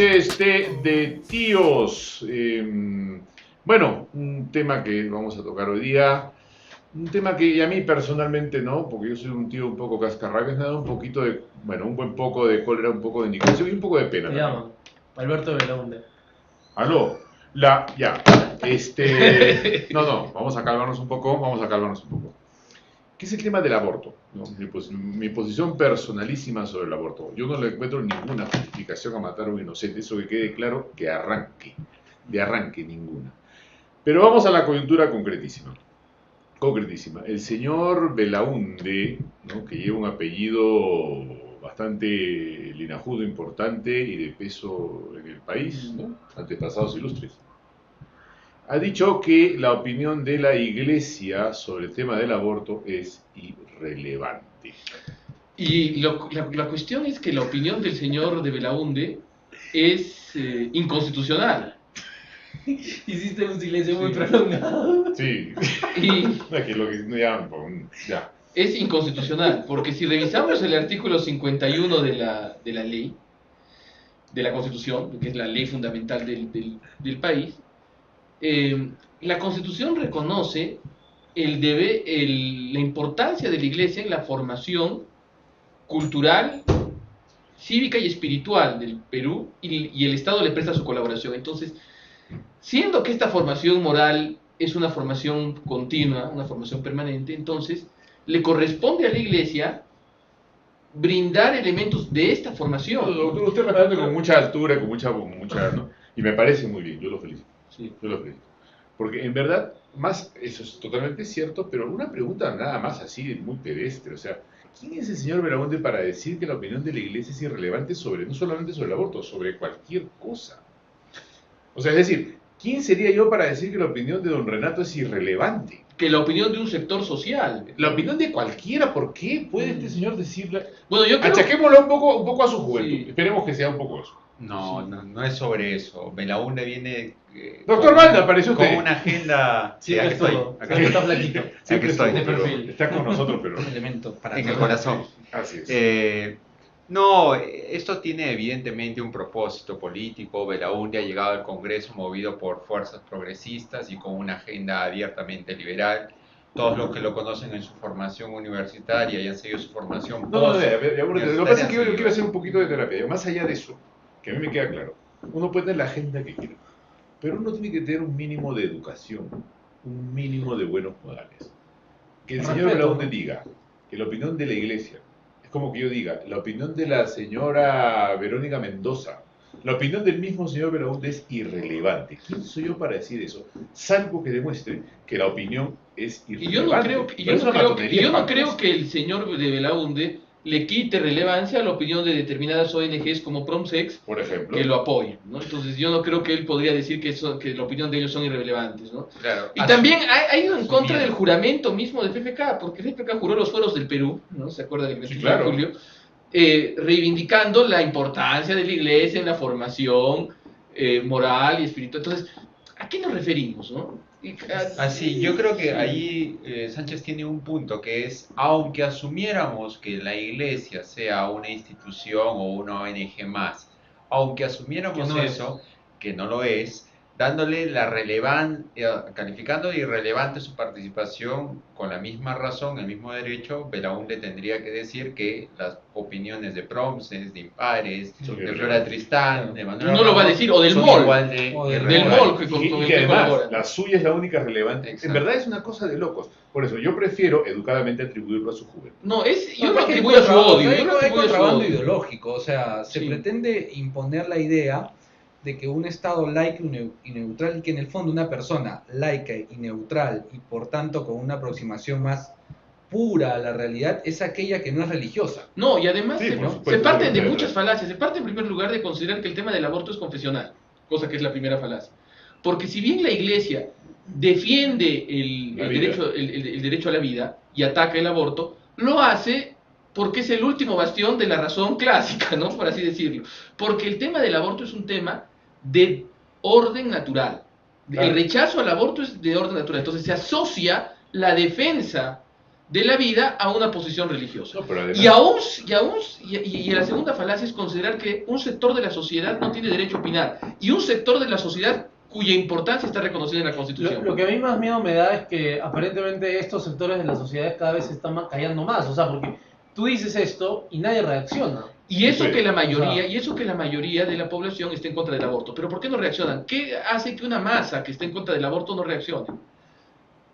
noches de tíos. Bueno, un tema que vamos a tocar hoy día. Un tema que a mí personalmente no, porque yo soy un tío un poco cascarrabias, me da un poquito de, bueno, un buen poco de cólera, un poco de indicación y un poco de pena Me también. llaman Alberto Belaunde. Aló, ya, no, vamos a calmarnos un poco. ¿Qué es el tema del aborto? ¿No? Mi posición personalísima sobre el aborto. Yo no le encuentro ninguna justificación a matar a un inocente, eso que quede claro, de arranque ninguna. Pero vamos a la coyuntura concretísima. El señor Belaunde, ¿no?, que lleva un apellido bastante linajudo, importante y de peso en el país, ¿no?, antepasados ilustres, ha dicho que la opinión de la Iglesia sobre el tema del aborto es irrelevante. Y la cuestión es que la opinión del señor de Belaunde es inconstitucional. Hiciste un silencio muy prolongado. Sí, Y aquí lo que ya. es inconstitucional, porque si revisamos el artículo 51 de la ley, de la Constitución, que es la ley fundamental del país, la Constitución reconoce la importancia de la Iglesia en la formación cultural, cívica y espiritual del Perú, y el Estado le presta su colaboración. Entonces, siendo que esta formación moral es una formación continua, una formación permanente, entonces le corresponde a la Iglesia brindar elementos de esta formación. Usted responde con mucha altura, con mucha, ¿no? Y me parece muy bien, yo lo felicito. Sí. Yo lo felicito. Porque en verdad, eso es totalmente cierto, pero una pregunta nada más así, muy pedestre, o sea, ¿quién es el señor Belaunde para decir que la opinión de la Iglesia es irrelevante no solamente sobre el aborto, sobre cualquier cosa? O sea, es decir, ¿quién sería yo para decir que la opinión de don Renato es irrelevante? Que la opinión de un sector social. La opinión de cualquiera, ¿por qué puede este señor decirla? Bueno, yo creo... Achaquémoslo un poco a su juventud. Sí. Esperemos que sea un poco eso. No es sobre eso. Belaunde viene Doctor Banda, apareció usted. con una agenda. Sí, acá estoy. Acá está flaquito. Siempre estoy. estuvo, De pero perfil. está con nosotros, pero Elemento para En el corazón. así es. No, esto tiene evidentemente un propósito político. Belaunde ha llegado al Congreso movido por fuerzas progresistas y con una agenda abiertamente liberal. Todos los que lo conocen en su formación universitaria y han seguido su formación Lo que pasa es que yo quiero hacer un poquito de terapia. Más allá de eso, que a mí me queda claro, uno puede tener la agenda que quiera, pero uno tiene que tener un mínimo de educación, un mínimo de buenos modales. Que el señor Belaunde diga que la opinión de la Iglesia es como que yo diga, la opinión de la señora Verónica Mendoza, la opinión del mismo señor Belaunde es irrelevante. ¿Quién soy yo para decir eso? Salvo que demuestre que la opinión es irrelevante. Y yo no creo que el señor de Belaunde le quite relevancia a la opinión de determinadas ONGs como Promsex, por ejemplo, que lo apoyen, ¿no? Entonces yo no creo que él podría decir que la opinión de ellos son irrelevantes, ¿no? Claro, Y también ha ido en contra del juramento mismo del PPK, porque el PPK juró los fueros del Perú, ¿no? ¿Se acuerda del 21 de julio? Reivindicando la importancia de la Iglesia en la formación moral y espiritual. Entonces, ¿a qué nos referimos, no? Así, yo creo que ahí Sánchez tiene un punto, que es, aunque asumiéramos que la Iglesia sea una institución o una ONG más, aunque asumiéramos Que no eso, que no lo es, dándole la relevancia, calificando de irrelevante su participación con la misma razón, el mismo derecho, Belaunde tendría que decir que las opiniones de Promses, de Impares, de Flora Tristán, de Manuel no lo va a decir, o del son MOL, igual de o del irrelevantes. MOL, con y el que que además colabora. la suya es la única relevante. Exacto. En verdad es una cosa de locos. Por eso yo prefiero educadamente atribuirlo a su juventud. No, yo no Además que atribuyo a su odio, yo no hay atribuyo a su contrabando odio. ideológico, o sea, se Sí. pretende imponer la idea de que un Estado laico y neutral, y que en el fondo una persona laica y neutral, y por tanto con una aproximación más pura a la realidad, es aquella que no es religiosa. No, y además Sí, por se supuesto, parten de claro. muchas falacias. Se parte en primer lugar de considerar que el tema del aborto es confesional, cosa que es la primera falacia. Porque si bien la Iglesia defiende el derecho a la vida y ataca el aborto, lo hace porque es el último bastión de la razón clásica, ¿no? Por así decirlo. Porque el tema del aborto es un tema de orden natural. Claro. El rechazo al aborto es de orden natural. Entonces se asocia la defensa de la vida a una posición religiosa. No, pero además, Y la segunda falacia es considerar que un sector de la sociedad no tiene derecho a opinar, y un sector de la sociedad cuya importancia está reconocida en la Constitución. Lo que a mí más miedo me da es que aparentemente estos sectores de la sociedad cada vez se están callando más. O sea, porque tú dices esto y nadie reacciona. Y eso Sí. que la mayoría de la población esté en contra del aborto. ¿Pero por qué no reaccionan? ¿Qué hace que una masa que esté en contra del aborto no reaccione?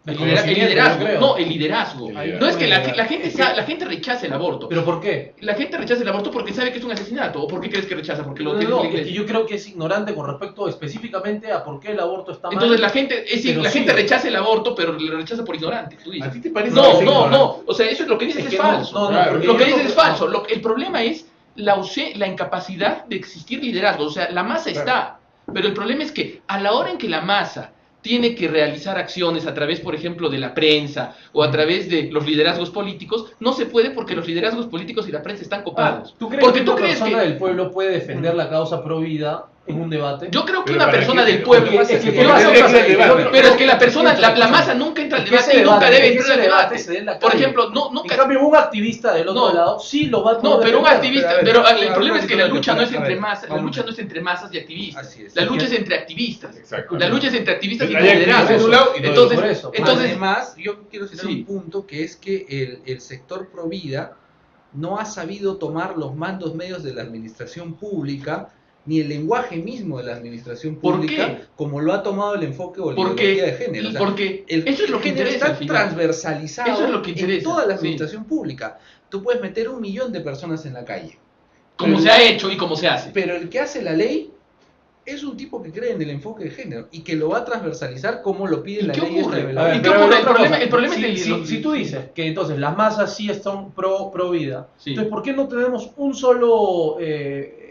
El liderazgo. No, el liderazgo. El No es que la liderazgo. gente rechace el aborto. ¿Pero por qué? La gente rechaza el aborto porque sabe que es un asesinato. ¿O por qué crees que rechaza? Porque lo No, tiene no, la es que iglesia. yo creo que es ignorante con respecto específicamente a por qué el aborto está mal. Entonces la gente, es decir, pero la sí. gente rechaza el aborto, pero lo rechaza por ignorante. Tú dices. ¿a ti te parece? No, que es no, ignorante? no. O sea, eso es lo que dices Es es que falso. no, Claro, porque Lo que yo dices no- es falso. El problema es la incapacidad de existir liderazgo. O sea, la masa está, pero el problema es que a la hora en que la masa tiene que realizar acciones a través, por ejemplo, de la prensa o a través de los liderazgos políticos, no se puede porque los liderazgos políticos y la prensa están copados. ¿Tú crees Porque que tú una crees persona que del pueblo puede defender la causa pro vida en un debate? yo creo que Pero una ¿para persona qué? del pueblo, Lo que pasa es que pero tendría que ser debate. pero es que la persona, la masa nunca entra al Que debate ese y nunca debate- debe que entrar al ese debate debate. se dé en la Por calle. ejemplo, En nunca. cambio, un activista del otro No. lado sí lo va a No, poder pero un defender. activista, pero a ver, pero vamos el a problema ver es que un la momento, lucha no es para entre ver, masas, la vamos. lucha no es entre masas y activistas. Así es. La lucha es entre activistas. Exacto. La lucha es entre activistas y Hay activistas liderazgos. de un lado y de Entonces, por eso. entonces Además, yo quiero citar Sí. un punto que es que el sector pro vida no ha sabido tomar los mandos medios de la administración pública ni el lenguaje mismo de la administración ¿Por pública qué? como lo ha tomado el enfoque o la ideología de género. O sea, porque eso es lo que género interesa al está final. transversalizado Eso es lo que en interesa, toda la sí. administración pública. Tú puedes meter 1 millón de personas en la calle, Como se ha hecho y como se hace. pero el que hace la ley es un tipo que cree en el enfoque de género y que lo va a transversalizar como lo pide ¿Y la qué ley ocurre? esta de A la ver, ¿Y qué pero ocurre? otra cosa, El problema es que si tú dices que entonces las masas sí están pro vida, Sí. entonces ¿por qué no tenemos un solo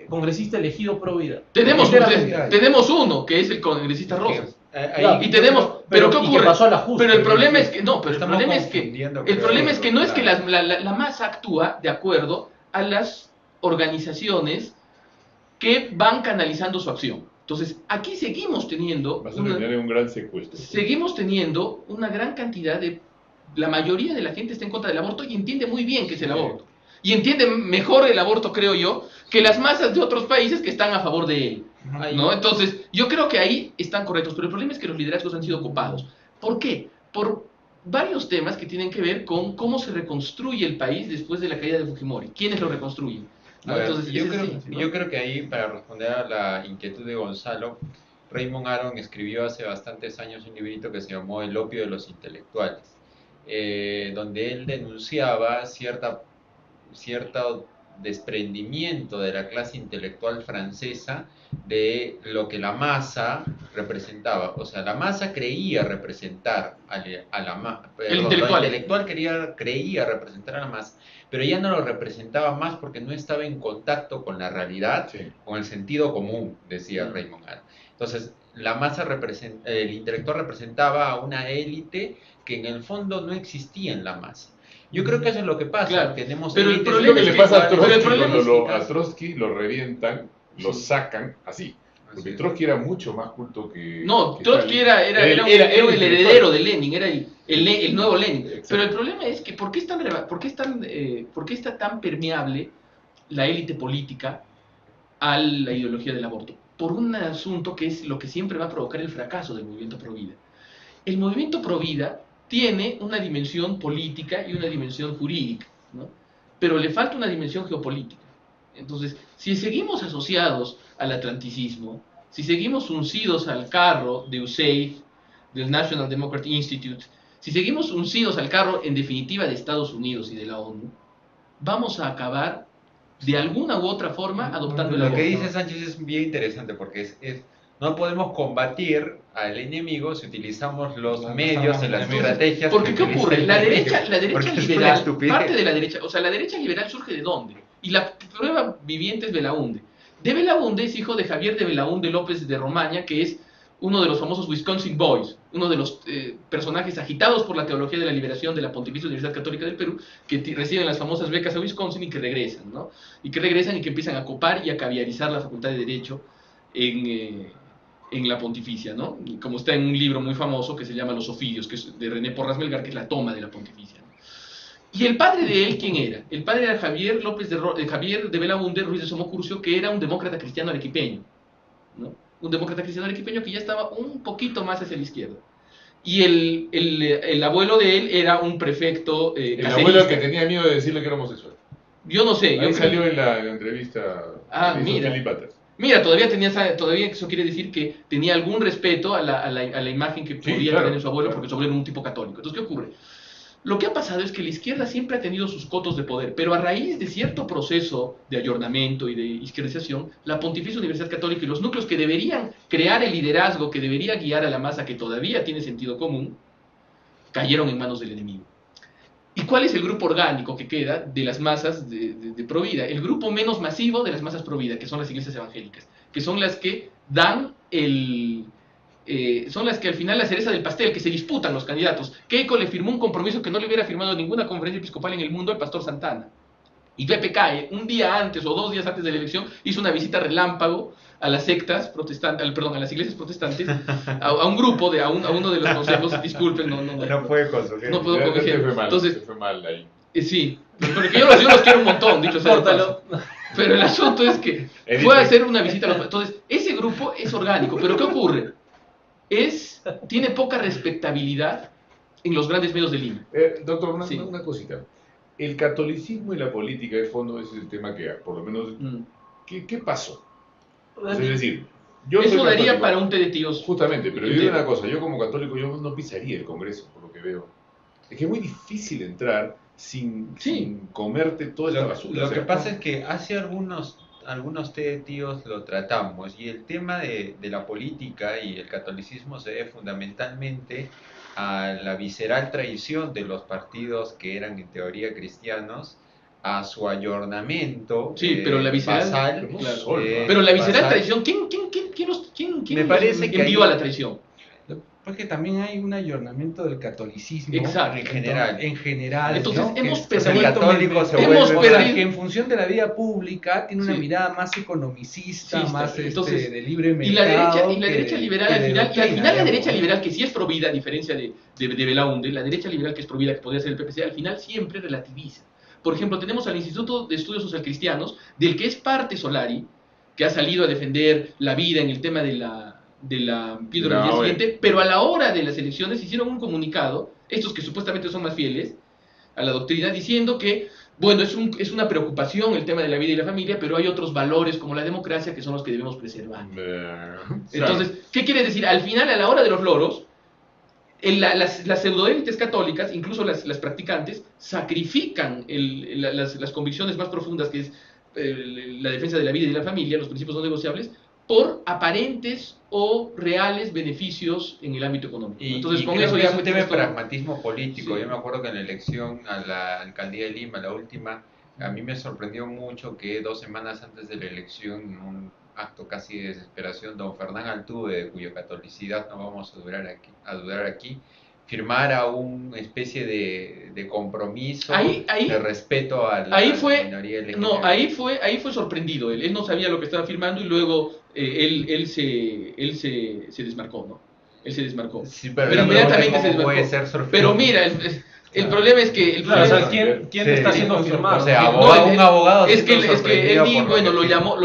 congresista elegido pro vida? tenemos uno, que es el congresista Rosas. Claro, Y tenemos, pero ¿qué y que ocurre? pasó al ajuste. Pero el problema es que no, pero el Estamos problema es que confundiendo, el creo, problema es que no es que claro. la masa actúa de acuerdo a las organizaciones que van canalizando su acción. Entonces, aquí seguimos teniendo Vas a tener un gran secuestro. una gran cantidad de la mayoría de la gente está en contra del aborto y entiende muy bien qué es el aborto. Y entiende mejor el aborto, creo yo, que las masas de otros países que están a favor de él. ¿No? Entonces, yo creo que ahí están correctos, pero el problema es que los liderazgos han sido copados. ¿Por qué? Por varios temas que tienen que ver con cómo se reconstruye el país después de la caída de Fujimori. ¿Quiénes lo reconstruyen? ¿No? A ver, Entonces, yo, ese creo, sí, ¿no? yo creo que ahí, para responder a la inquietud de Gonzalo, Raymond Aron escribió hace bastantes años un librito que se llamó El opio de los intelectuales, donde él denunciaba cierto desprendimiento de la clase intelectual francesa de lo que la masa representaba. O sea, la masa creía representar a la masa. El intelectual. Lo intelectual creía representar a la masa, pero ya no lo representaba más porque no estaba en contacto con la realidad, Sí. con el sentido común, decía Raymond Aron. Entonces, el intelectual representaba a una élite que en el fondo no existía en la masa. Yo creo que eso es lo que pasa. Claro, Tenemos pero el élites Es lo que le pasa a intelectuales, Pero el Trotsky problema cuando es que- a Trotsky lo revientan, lo sacan así. Porque Trotsky era mucho más culto que. No, que Trotsky Stalin. era el intelectual. heredero de Lenin, era el nuevo Lenin. Exacto. Pero el problema es que ¿por qué está tan permeable la élite política a la ideología del aborto? Por un asunto que es lo que siempre va a provocar el fracaso del movimiento pro vida. El movimiento pro vida tiene una dimensión política y una dimensión jurídica, ¿no? Pero le falta una dimensión geopolítica. Entonces, si seguimos asociados al atlanticismo, si seguimos uncidos al carro de USAID, del National Democratic Institute, si seguimos uncidos al carro, en definitiva, de Estados Unidos y de la ONU, vamos a acabar de alguna u otra forma adoptando el Lo aborto. que dice Sánchez es bien interesante porque no podemos combatir al enemigo si utilizamos los No, medios no, y las no, estrategias. Porque que ¿qué utiliza ocurre? el La enemigo. derecha Porque es una liberal, estupidez. parte de la derecha, o sea, la derecha liberal surge ¿de dónde? Y la prueba viviente es Belaúnde. De Belaúnde es hijo de Javier de Belaúnde López de Romaña, que es uno de los famosos Wisconsin Boys, uno de los personajes agitados por la teología de la liberación de la Pontificia Universidad Católica del Perú, que reciben las famosas becas a Wisconsin y que regresan, ¿no? Y que regresan y que empiezan a copar y a caviarizar la Facultad de Derecho en la Pontificia, ¿no? Y como está en un libro muy famoso que se llama Los Ofidios, que es de René Porras Melgar, que es la toma de la Pontificia, ¿no? Y el padre de él, ¿quién era? El padre era Javier Javier de Belaúnde Ruiz de Somocurcio, que era un demócrata cristiano arequipeño, ¿no? Un demócrata cristiano arequipeño que ya estaba un poquito más hacia la izquierda. Y el abuelo de él era un prefecto El caserista. abuelo que tenía miedo de decirle que era homosexual. Yo no sé. Ahí salió en la entrevista. Ah, que hizo mira. Philip Butters. Mira, todavía eso quiere decir que tenía algún respeto a la imagen que Sí, podía claro, tener su abuelo, claro. porque su abuelo era un tipo católico. Entonces, ¿qué ocurre? Lo que ha pasado es que la izquierda siempre ha tenido sus cotos de poder, pero a raíz de cierto proceso de ayornamiento y de izquierdización, la Pontificia Universidad Católica y los núcleos que deberían crear el liderazgo, que debería guiar a la masa, que todavía tiene sentido común, cayeron en manos del enemigo. ¿Y cuál es el grupo orgánico que queda de las masas de Provida? El grupo menos masivo de las masas Provida, que son las iglesias evangélicas, que son las que dan son las que al final la cereza del pastel, que se disputan los candidatos. Keiko le firmó un compromiso que no le hubiera firmado ninguna conferencia episcopal en el mundo al pastor Santana. Y Pepe Cae, un día antes o 2 días antes de la elección, hizo una visita relámpago a las sectas protestantes, a las iglesias protestantes, a un grupo, a uno de los consejos, disculpen, No puede consumir. no puedo Ya te corregir. fue mal, Entonces, te fue mal ahí. sí, porque yo los quiero un montón, dicho sea de paso. Córtalo. Pero el asunto es que fue a hacer una visita a los... Entonces, ese grupo es orgánico, pero ¿qué ocurre? Tiene poca respetabilidad en los grandes medios de Lima. Doctor, Sí. una cosita. El catolicismo y la política de fondo ese es el tema que, por lo menos, ¿qué pasó? Es decir, yo soy Eso daría católico, para un té de tíos. justamente, pero yo Entero. digo una cosa, yo como católico yo no pisaría el Congreso, por lo que veo. Es que es muy difícil entrar sin comerte toda esta basura. Lo O sea, que pasa es que hace algunos tíos lo tratamos, y el tema de la política y el catolicismo se debe fundamentalmente a la visceral traición de los partidos que eran en teoría cristianos, a su ayornamiento Sí, pero la visceral- basal, no claro. solo, ¿no? Pero la visceral basal. traición, ¿quién Me parece que envió ahí- a la traición? Porque también hay un ayornamiento del catolicismo. Exacto. En general. En general. Entonces, ¿no? hemos Que se ha perdido- vuelto católico se hemos vuelve o sea, perdido- que en función de la vida pública tiene una Sí. mirada más economicista, Sí, más entonces, de libre Y la mercado. derecha que liberal que al de final, y al doctrina, final la digamos, derecha ¿no? liberal, que sí es provida, a diferencia de Belaúnde, la derecha liberal que es provida, que podría ser el PPC, al final siempre relativiza. Por ejemplo, tenemos al Instituto de Estudios Socialcristianos, del que es parte Solari, que ha salido a defender la vida en el tema de la píldora del día siguiente, pero a la hora de las elecciones hicieron un comunicado, estos que supuestamente son más fieles a la doctrina, diciendo que, bueno, es una preocupación el tema de la vida y la familia, pero hay otros valores como la democracia que son los que debemos preservar. Entonces, ¿qué quiere decir? Al final, a la hora de los loros, las pseudoélites católicas, incluso las practicantes, sacrifican las convicciones más profundas, que es la defensa de la vida y de la familia, los principios no negociables, por aparentes o reales beneficios en el ámbito económico. Entonces, con creo eso que ya es un tema de metemos todo. pragmatismo político. Sí. Yo me acuerdo que en la elección a la alcaldía de Lima, la última, a mí me sorprendió mucho que 2 semanas antes de la elección, en un acto casi de desesperación, don Fernán Altuve, de cuya catolicidad no vamos a dudar aquí, firmara una especie de compromiso Ahí- de respeto a la ahí fue- minoría LGBT. No, ahí fue sorprendido él. Él no sabía lo que estaba firmando y luego él se desmarcó, ¿no? Él se desmarcó. Sí, Pero la inmediatamente pregunta es se cómo puede desmarcó. ser sorprendente. Pero mira, el problema es que... Claro, o sea, problema- ¿quién te está Sí, haciendo sí, firmar? o sea, ¿no? abogado, No, un abogado es que siendo él sorprendido dijo, por bueno, que lo firma. llamó,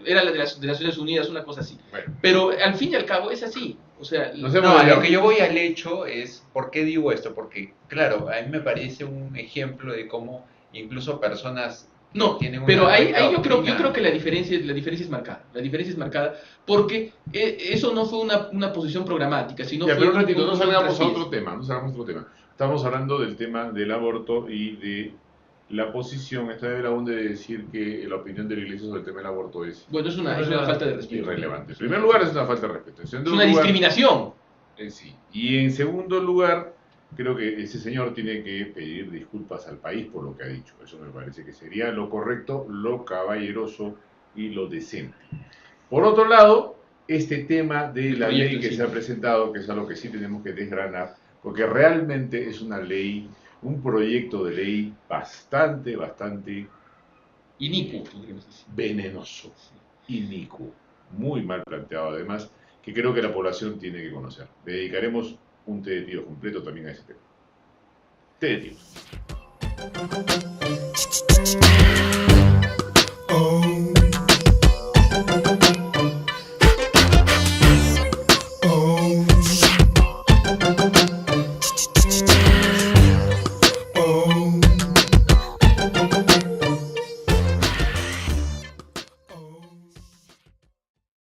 era la de las Naciones Unidas, una cosa así. Bueno, Pero al fin y al cabo es así. O sea, no sé, No, a lo que yo voy al hecho es, ¿por qué digo esto? Porque, claro, a mí me parece un ejemplo de cómo incluso personas que no, tienen una pero ahí recta yo creo doctrina- que la diferencia es marcada. La diferencia es marcada porque eso no fue una posición programática, sino ya, fue pero un ratito, no un salgamos a traspiés. otro tema, no salgamos a otro tema. Estamos hablando del tema del aborto y de la posición esta de Belaúnde de decir que la opinión de la Iglesia sobre el tema del aborto es Bueno, es una falta de respeto. irrelevante. En primer lugar, es una falta de respeto. En Es segundo una lugar, discriminación. sí. Y en segundo lugar, creo que ese señor tiene que pedir disculpas al país por lo que ha dicho. Eso me parece que sería lo correcto, lo caballeroso y lo decente. Por otro lado, este tema de El la proyecto ley que en sí. se ha presentado, que es algo que sí tenemos que desgranar, porque realmente es una ley, un proyecto de ley bastante Inicuo, podríamos decir. venenoso, inicuo, muy mal planteado además, que creo que la población tiene que conocer. Le dedicaremos un té de tío completo también a ese tema. Té de tío.